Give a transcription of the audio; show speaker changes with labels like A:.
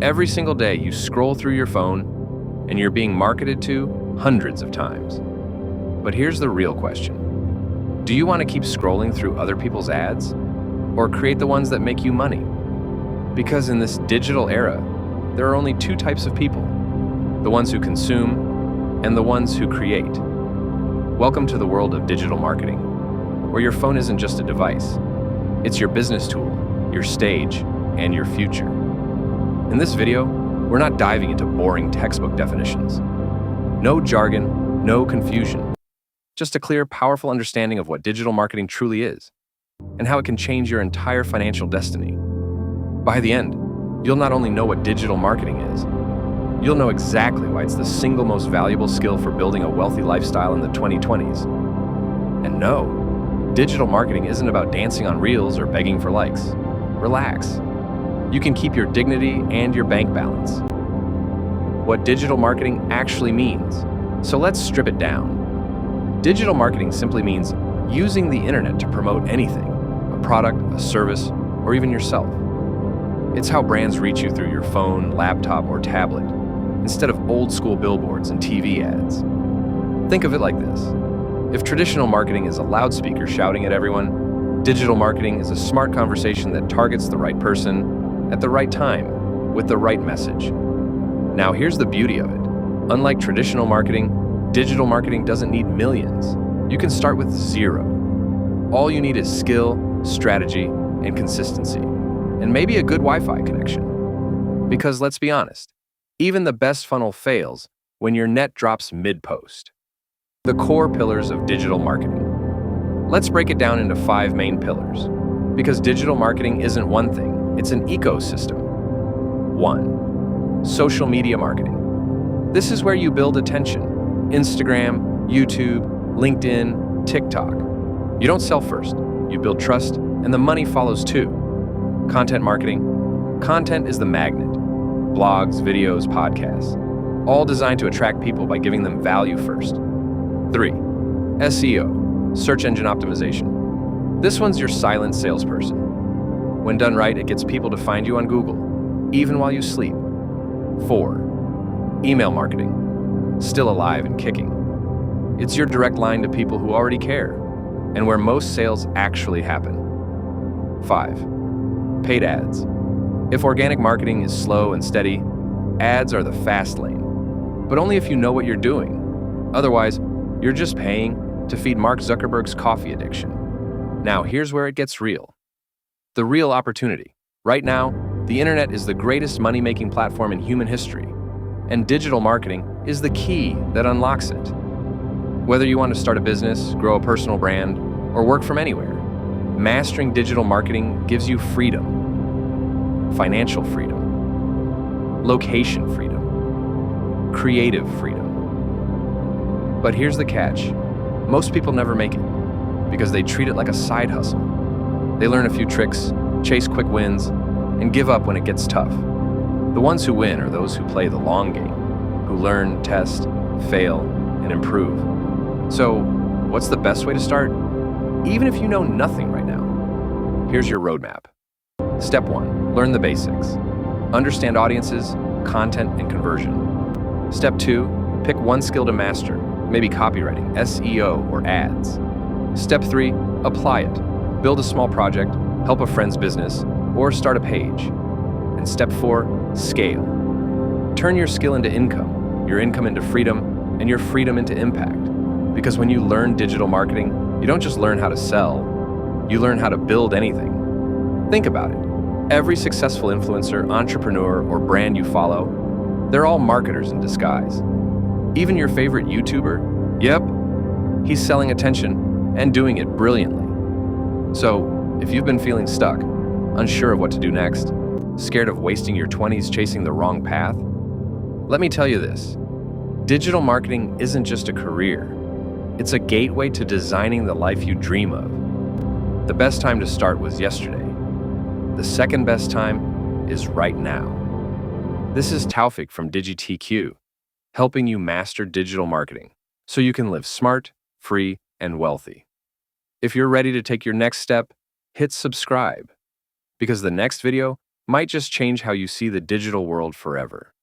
A: Every single day you scroll through your phone and you're being marketed to hundreds of times. But here's the real question. Do you want to keep scrolling through other people's ads or create the ones that make you money? Because in this digital era, there are only two types of people, the ones who consume and the ones who create. Welcome to the world of digital marketing, where your phone isn't just a device. It's your business tool, your stage, and your future. In this video, we're not diving into boring textbook definitions. No jargon, no confusion. Just a clear, powerful understanding of what digital marketing truly is and how it can change your entire financial destiny. By the end, you'll not only know what digital marketing is, you'll know exactly why it's the single most valuable skill for building a wealthy lifestyle in the 2020s. And no, digital marketing isn't about dancing on reels or begging for likes. Relax. You can keep your dignity and your bank balance. What digital marketing actually means. So let's strip it down. Digital marketing simply means using the internet to promote anything, a product, a service, or even yourself. It's how brands reach you through your phone, laptop, or tablet, instead of old school billboards and TV ads. Think of it like this. If traditional marketing is a loudspeaker shouting at everyone, digital marketing is a smart conversation that targets the right person at the right time with the right message. Now here's the beauty of it. Unlike traditional marketing, digital marketing doesn't need millions. You can start with zero. All you need is skill, strategy, and consistency, and maybe a good Wi-Fi connection. Because let's be honest, even the best funnel fails when your net drops mid-post. The core pillars of digital marketing. Let's break it down into 5 main pillars, because digital marketing isn't one thing, it's an ecosystem. 1. Social media marketing. This is where you build attention. Instagram, YouTube, LinkedIn, TikTok. You don't sell first, you build trust, and the money follows too. Content marketing. Content is the magnet. Blogs, videos, podcasts, all designed to attract people by giving them value first. 3. SEO, search engine optimization. This one's your silent salesperson. When done right, it gets people to find you on Google, even while you sleep. 4. Email marketing, still alive and kicking. It's your direct line to people who already care, and where most sales actually happen. 5. Paid ads. If organic marketing is slow and steady, ads are the fast lane. But only if you know what you're doing. Otherwise, you're just paying to feed Mark Zuckerberg's coffee addiction. Now, here's where it gets real. The real opportunity. Right now, the internet is the greatest money-making platform in human history, and digital marketing is the key that unlocks it. Whether you want to start a business, grow a personal brand, or work from anywhere, mastering digital marketing gives you freedom. Financial freedom, location freedom, creative freedom. But here's the catch. Most people never make it because they treat it like a side hustle. They learn a few tricks, chase quick wins, and give up when it gets tough. The ones who win are those who play the long game, who learn, test, fail, and improve. So, what's the best way to start? Even if you know nothing right now, here's your roadmap. Step 1, learn the basics. Understand audiences, content, and conversion. Step 2, pick one skill to master, maybe copywriting, SEO, or ads. Step 3, apply it. Build a small project, help a friend's business, or start a page. And step 4, scale. Turn your skill into income, your income into freedom, and your freedom into impact. Because when you learn digital marketing, you don't just learn how to sell, you learn how to build anything. Think about it. Every successful influencer, entrepreneur, or brand you follow, they're all marketers in disguise. Even your favorite YouTuber, yep, he's selling attention and doing it brilliantly. So, if you've been feeling stuck, unsure of what to do next, scared of wasting your 20s chasing the wrong path, let me tell you this. Digital marketing isn't just a career. It's a gateway to designing the life you dream of. The best time to start was yesterday. The second best time is right now. This is Taufik from DigiTQ, helping you master digital marketing so you can live smart, free, and wealthy. If you're ready to take your next step, hit subscribe, because the next video might just change how you see the digital world forever.